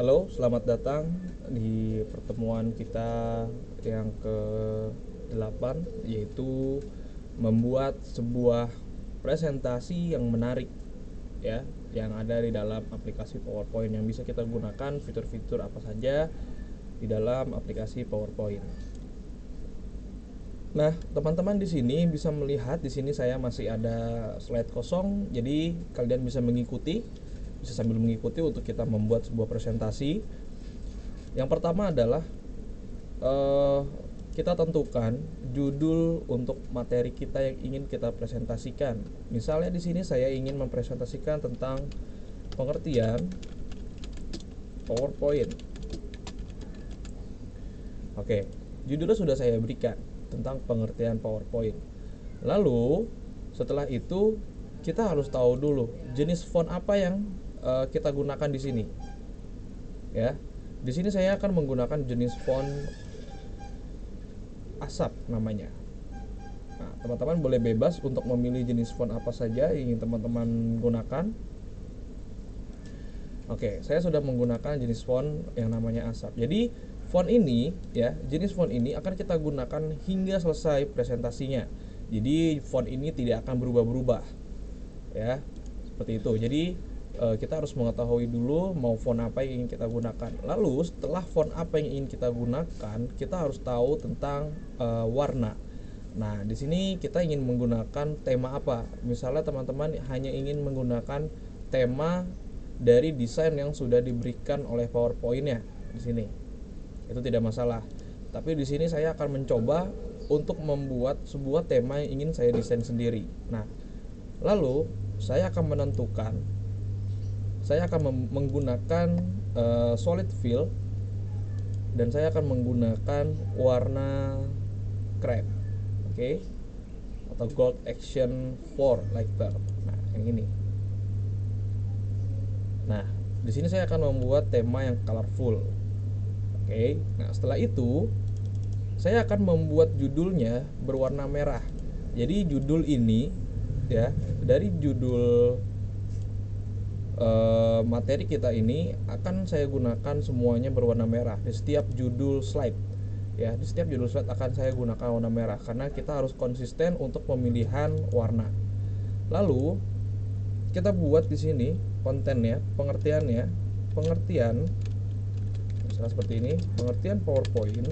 Halo, selamat datang di pertemuan kita yang ke-8, yaitu membuat sebuah presentasi yang menarik, ya, yang ada di dalam aplikasi PowerPoint, yang bisa kita gunakan fitur-fitur apa saja di dalam aplikasi PowerPoint. Nah, teman-teman di sini bisa melihat di sini saya masih ada slide kosong, jadi kalian bisa sambil mengikuti untuk kita membuat sebuah presentasi. Yang pertama adalah eh, kita tentukan judul untuk materi kita yang ingin kita presentasikan. Misalnya di sini saya ingin mempresentasikan tentang pengertian PowerPoint. Oke, judulnya sudah saya berikan tentang pengertian PowerPoint. Lalu setelah itu kita harus tahu dulu jenis font apa yang kita gunakan di sini. Ya, di sini saya akan menggunakan jenis font ASAP namanya. Nah, teman-teman boleh bebas untuk memilih jenis font apa saja yang ingin teman-teman gunakan. Oke, saya sudah menggunakan jenis font yang namanya ASAP. Jadi font ini, ya, jenis font ini akan kita gunakan hingga selesai presentasinya. Jadi font ini tidak akan berubah-berubah, ya, seperti itu. Jadi kita harus mengetahui dulu mau font apa yang ingin kita gunakan. Lalu setelah font apa yang ingin kita gunakan, kita harus tahu tentang warna. Nah, di sini kita ingin menggunakan tema apa? Misalnya teman-teman hanya ingin menggunakan tema dari desain yang sudah diberikan oleh PowerPoint-nya di sini. Itu tidak masalah. Tapi di sini saya akan mencoba untuk membuat sebuah tema yang ingin saya desain sendiri. Nah, lalu saya akan menggunakan solid fill, dan saya akan menggunakan warna krem, oke, atau gold action 4 lighter. Nah, yang ini. Nah, di sini saya akan membuat tema yang colorful. Oke. Nah, setelah itu saya akan membuat judulnya berwarna merah. Jadi judul ini, ya, dari judul materi kita ini akan saya gunakan semuanya berwarna merah di setiap judul slide. Ya, di setiap judul slide akan saya gunakan warna merah karena kita harus konsisten untuk pemilihan warna. Lalu kita buat di sini kontennya, pengertian misalnya seperti ini. Pengertian PowerPoint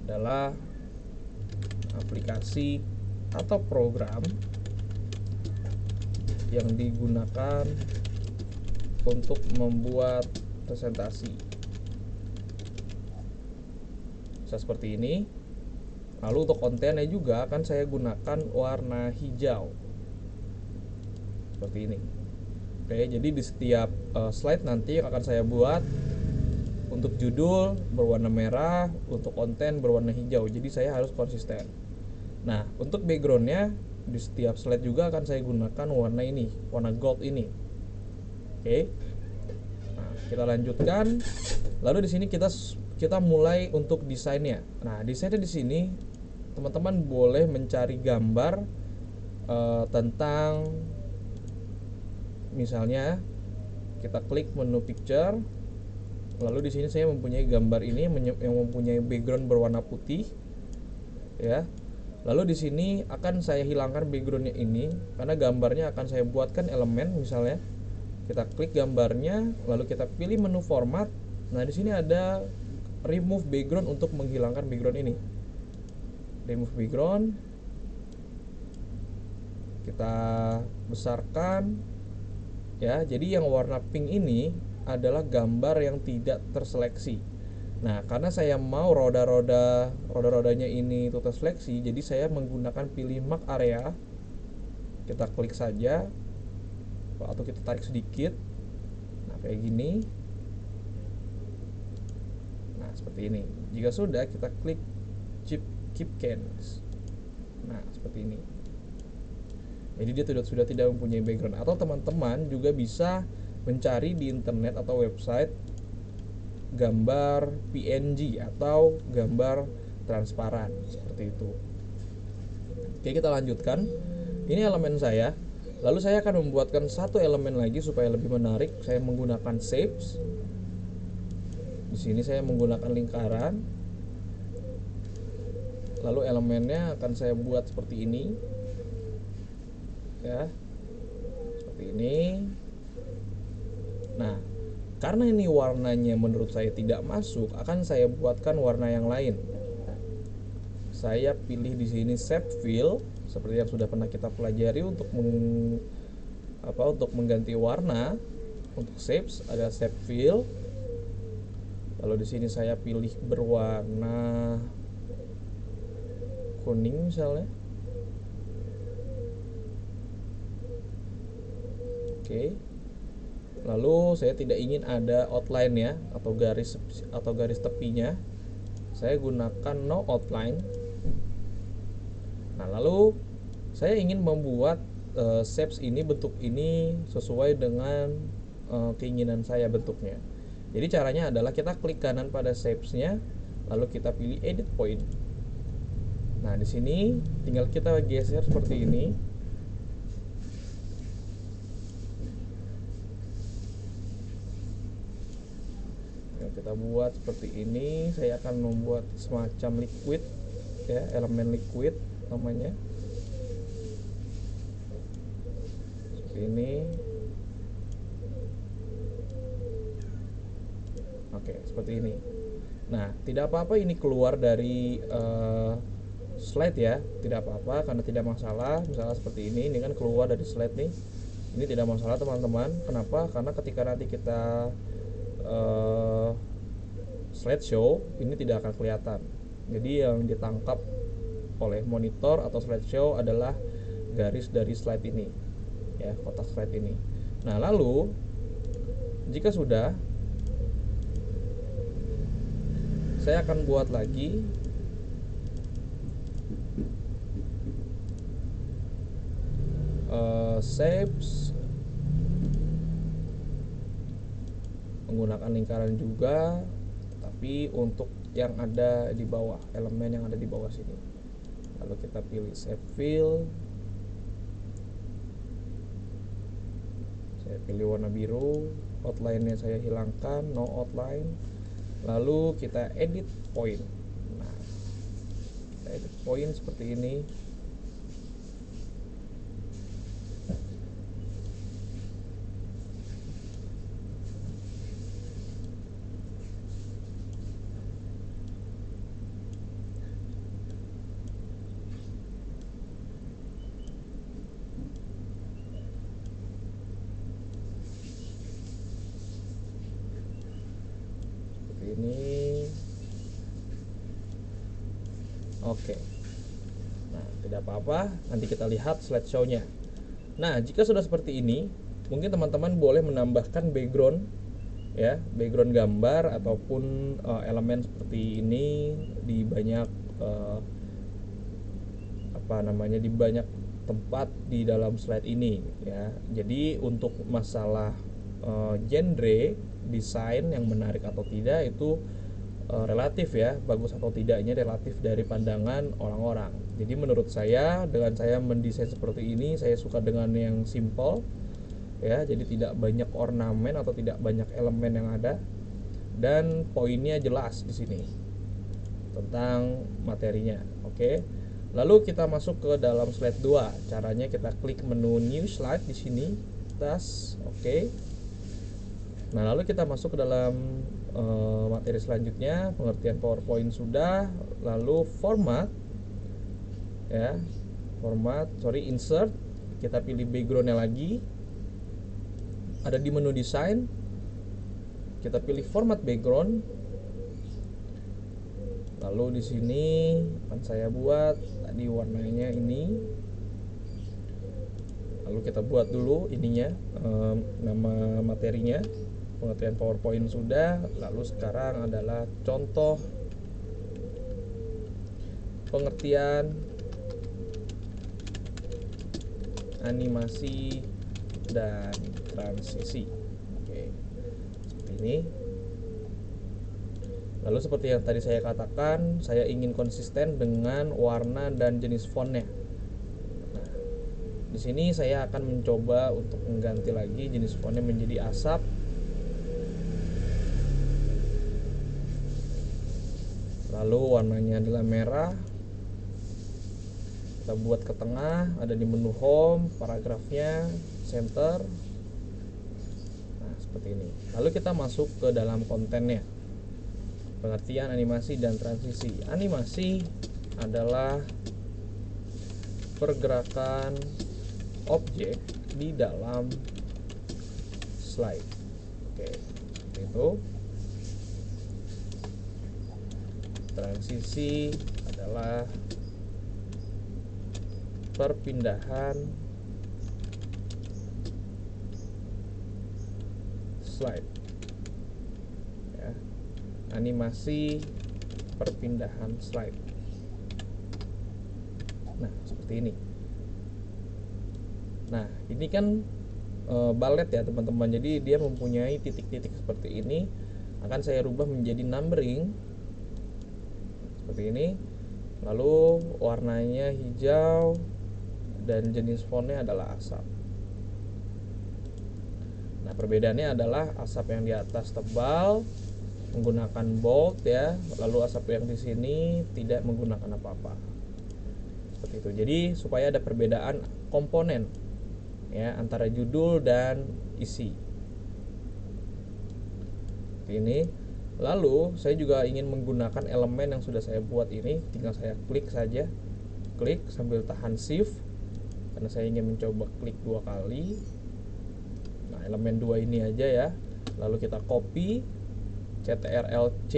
adalah aplikasi atau program yang digunakan untuk membuat presentasi. Bisa seperti ini. Lalu untuk kontennya juga akan saya gunakan warna hijau seperti ini. Oke, jadi di setiap slide nanti yang akan saya buat, untuk judul berwarna merah, untuk konten berwarna hijau. Jadi saya harus konsisten. Nah, untuk backgroundnya di setiap slide juga akan saya gunakan warna ini, warna gold ini. Oke. Nah, kita lanjutkan. Lalu di sini kita mulai untuk desainnya. Nah, desainnya di sini teman-teman boleh mencari gambar tentang, misalnya kita klik menu picture. Lalu di sini saya mempunyai gambar ini yang mempunyai background berwarna putih, ya. Lalu di sini akan saya hilangkan backgroundnya ini karena gambarnya akan saya buatkan elemen. Misalnya kita klik gambarnya, lalu kita pilih menu format. Nah, di sini ada remove background untuk menghilangkan background ini. Remove background, kita besarkan, ya. Jadi yang warna pink ini adalah gambar yang tidak terseleksi. Nah, karena saya mau roda-rodanya ini itu terseleksi, jadi saya menggunakan pilih mark area. Kita klik saja atau kita tarik sedikit. Nah, kayak gini. Nah, seperti ini. Jika sudah, kita klik keep cans. Nah, seperti ini. Jadi dia sudah tidak mempunyai background. Atau teman-teman juga bisa mencari di internet atau website gambar PNG atau gambar transparan seperti itu. Oke, kita lanjutkan. Ini elemen saya. Lalu saya akan membuatkan satu elemen lagi supaya lebih menarik. Saya menggunakan shapes. Di sini saya menggunakan lingkaran. Lalu elemennya akan saya buat seperti ini. Ya. Seperti ini. Nah, karena ini warnanya menurut saya tidak masuk, akan saya buatkan warna yang lain. Saya pilih di sini shape fill seperti yang sudah pernah kita pelajari untuk mengganti warna. Untuk shapes ada shape fill. Lalu di sini saya pilih berwarna kuning misalnya. Oke. Lalu saya tidak ingin ada outline ya, atau garis tepinya. Saya gunakan no outline. Nah, lalu saya ingin membuat shapes ini, bentuk ini sesuai dengan keinginan saya bentuknya. Jadi caranya adalah kita klik kanan pada shapes-nya, lalu kita pilih edit point. Nah, di sini tinggal kita geser seperti ini. Nah, kita buat seperti ini. Saya akan membuat semacam liquid ya, elemen liquid namanya. Seperti ini. Oke, seperti ini. Nah, tidak apa-apa ini keluar dari slide ya, tidak apa-apa karena tidak masalah. Misalnya seperti ini kan keluar dari slide nih. Ini tidak masalah teman-teman. Kenapa? Karena ketika nanti kita slideshow ini tidak akan kelihatan. Jadi yang ditangkap oleh monitor atau slideshow adalah garis dari slide ini ya, kotak slide ini. Nah, lalu jika sudah, saya akan buat lagi shapes menggunakan lingkaran juga, tapi untuk yang ada di bawah, elemen yang ada di bawah sini. Lalu kita pilih shape fill. Saya pilih warna biru, outline-nya saya hilangkan, no outline. Lalu kita edit point. Nah, kita edit point seperti ini. Ini oke. Nah, tidak apa-apa, nanti kita lihat slideshow-nya. Nah, jika sudah seperti ini, mungkin teman-teman boleh menambahkan background ya, background gambar ataupun elemen seperti ini di banyak di banyak tempat di dalam slide ini ya. Jadi untuk masalah genre desain yang menarik atau tidak itu relatif ya, bagus atau tidaknya relatif dari pandangan orang-orang. Jadi menurut saya, dengan saya mendesain seperti ini, saya suka dengan yang simple ya, jadi tidak banyak ornamen atau tidak banyak elemen yang ada, dan poinnya jelas di sini tentang materinya. Oke. Lalu kita masuk ke dalam slide 2. Caranya kita klik menu new slide di sini, tas, oke. Nah, lalu kita masuk ke dalam materi selanjutnya, pengertian PowerPoint sudah, lalu format ya. Insert, kita pilih backgroundnya lagi. Ada di menu desain. Kita pilih format background. Lalu di sini akan saya buat tadi warnanya ini. Lalu kita buat dulu ininya, nama materinya. Pengertian PowerPoint sudah, lalu sekarang adalah contoh pengertian animasi dan transisi. Oke, seperti ini. Lalu seperti yang tadi saya katakan, saya ingin konsisten dengan warna dan jenis fontnya. Nah, Di sini saya akan mencoba untuk mengganti lagi jenis fontnya menjadi asap. Lalu warnanya adalah merah. Kita buat ke tengah, ada di menu home, paragrafnya, center. Nah, seperti ini. Lalu kita masuk ke dalam kontennya. Pengertian animasi dan transisi. Animasi adalah pergerakan objek di dalam slide. Oke, seperti itu. Transisi adalah perpindahan slide. Ya. Animasi perpindahan slide. Nah, seperti ini. Nah, ini kan balet ya teman-teman. Jadi dia mempunyai titik-titik seperti ini. Akan saya rubah menjadi numbering seperti ini. Lalu warnanya hijau dan jenis fontnya adalah asap. Nah, perbedaannya adalah asap yang di atas tebal menggunakan bold ya, lalu asap yang di sini tidak menggunakan apa-apa. Seperti itu. Jadi supaya ada perbedaan komponen ya antara judul dan isi. Seperti ini. Lalu saya juga ingin menggunakan elemen yang sudah saya buat ini, tinggal saya klik saja. Klik sambil tahan shift karena saya ingin mencoba klik 2 kali. Nah, elemen 2 ini aja ya. Lalu kita copy CTRL-C,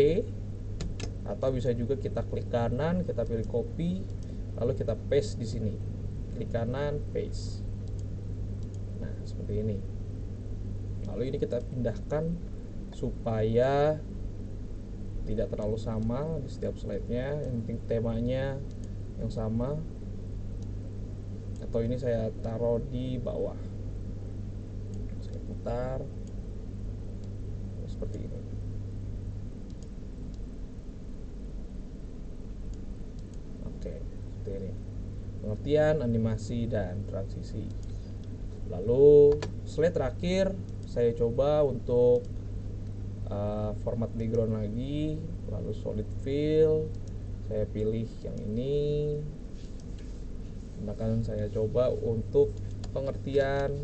atau bisa juga kita klik kanan, kita pilih copy, lalu kita paste di sini. Klik kanan, paste. Nah, seperti ini. Lalu ini kita pindahkan supaya tidak terlalu sama di setiap slide-nya, yang penting temanya yang sama. Atau ini saya taruh di bawah, saya putar seperti ini. Oke, seperti ini pengertian animasi dan transisi. Lalu slide terakhir saya coba untuk format background lagi, lalu solid fill, saya pilih yang ini. Akan saya coba untuk pengertian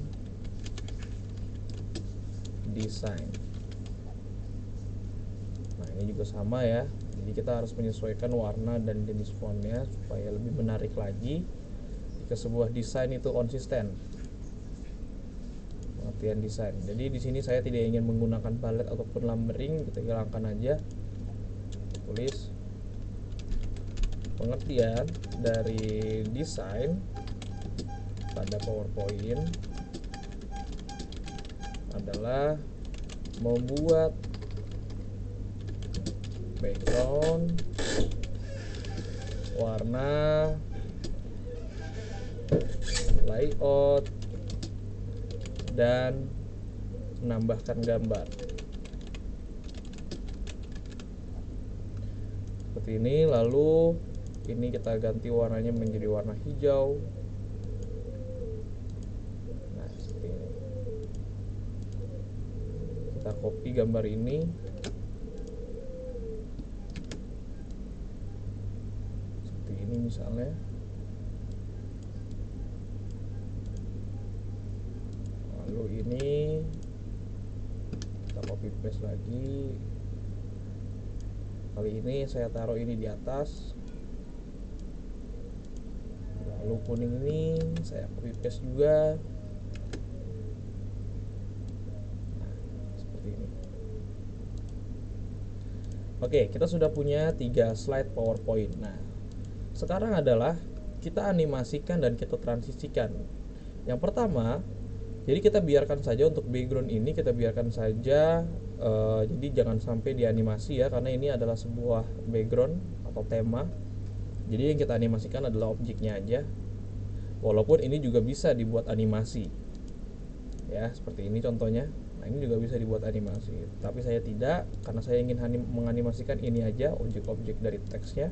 desain. Nah, ini juga sama ya. Jadi kita harus menyesuaikan warna dan jenis fontnya supaya lebih menarik lagi jika sebuah desain itu konsisten. Pengertian desain. Jadi di sini saya tidak ingin menggunakan balet ataupun lumbering, kita hilangkan aja. Tulis pengertian dari desain pada PowerPoint adalah membuat background, warna, layout, dan menambahkan gambar. Seperti ini. Lalu ini kita ganti warnanya menjadi warna hijau. Nah, seperti ini. Kita copy gambar ini. Seperti ini misalnya. Lalu ini kita copy paste lagi. Kali ini saya taruh ini di atas. Lalu kuning ini saya copy paste juga. Nah, seperti ini. Oke, kita sudah punya 3 slide PowerPoint. Nah, sekarang adalah kita animasikan dan kita transisikan. Yang pertama, jadi kita biarkan saja untuk background ini, kita biarkan saja. Jadi jangan sampai dianimasi ya, karena ini adalah sebuah background atau tema. Jadi yang kita animasikan adalah objeknya aja. Walaupun ini juga bisa dibuat animasi. Ya, seperti ini contohnya. Nah, ini juga bisa dibuat animasi. Tapi saya tidak, karena saya ingin menganimasikan ini aja, objek-objek dari teksnya.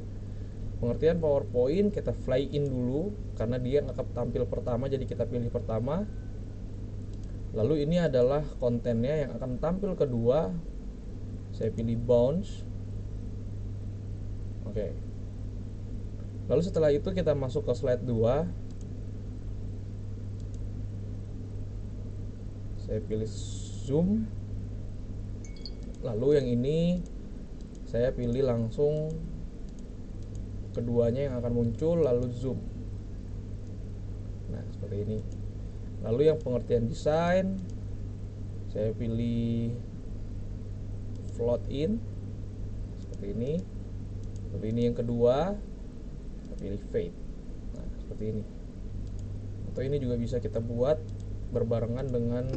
Pengertian PowerPoint kita fly in dulu karena dia akan tampil pertama, jadi kita pilih pertama. Lalu ini adalah kontennya yang akan tampil kedua, saya pilih bounce. Oke. Lalu setelah itu kita masuk ke slide 2. Saya pilih zoom. Lalu yang ini saya pilih langsung keduanya yang akan muncul, lalu zoom. Nah, seperti ini. Lalu yang pengertian desain saya pilih float in seperti ini. Lalu ini yang kedua kita pilih fade. Nah, seperti ini. Atau ini juga bisa kita buat berbarengan dengan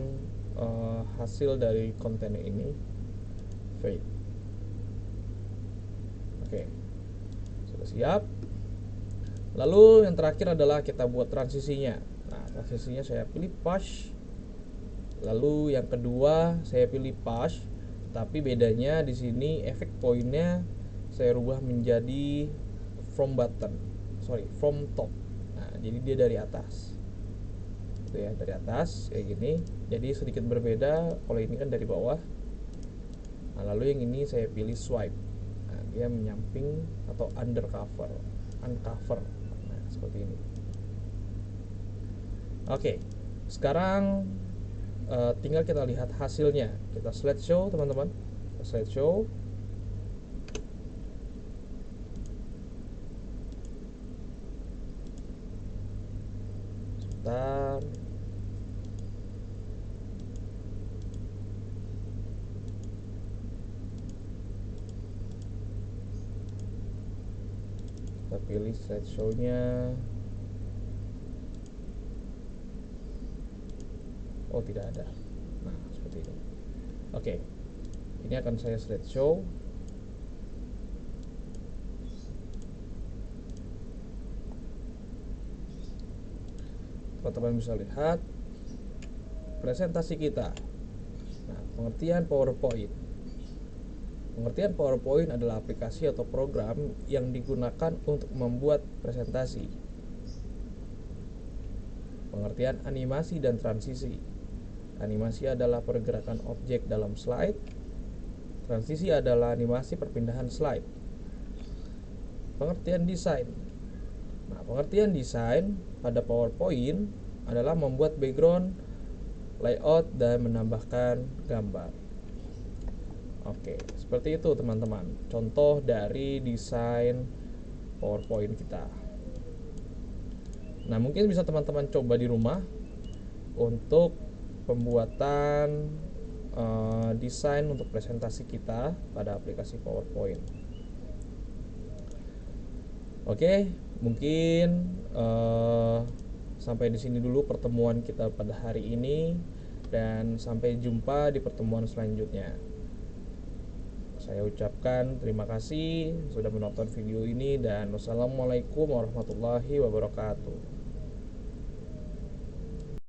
hasil dari konten ini, fade. Oke, sudah siap. Lalu yang terakhir adalah kita buat transisinya. Nah, transisinya saya pilih push. Lalu yang kedua saya pilih push, tapi bedanya di sini efek poinnya saya rubah menjadi from top. Nah, jadi dia dari atas. Itu ya, dari atas kayak gini. Jadi sedikit berbeda. Kalau ini kan dari bawah. Nah, lalu yang ini saya pilih swipe. Nah, dia menyamping atau uncover. Nah, seperti ini. Oke. Sekarang tinggal kita lihat hasilnya. Kita slideshow, teman-teman. Slideshow. Sebentar. Kita pilih slideshow-nya. Oh, tidak ada. Nah, seperti ini. Oke. Ini akan saya slideshow. Teman-teman bisa lihat presentasi kita. Nah, pengertian PowerPoint. Pengertian PowerPoint adalah aplikasi atau program yang digunakan untuk membuat presentasi. Pengertian animasi dan transisi. Animasi adalah pergerakan objek dalam slide. Transisi adalah animasi perpindahan slide. Pengertian desain. Nah, pengertian desain pada PowerPoint adalah membuat background, layout, dan menambahkan gambar. Oke, seperti itu teman-teman. Contoh dari desain PowerPoint kita. Nah, mungkin bisa teman-teman coba di rumah untuk pembuatan desain untuk presentasi kita pada aplikasi PowerPoint. Oke, mungkin sampai di sini dulu pertemuan kita pada hari ini, dan sampai jumpa di pertemuan selanjutnya. Saya ucapkan terima kasih sudah menonton video ini, dan wassalamualaikum warahmatullahi wabarakatuh.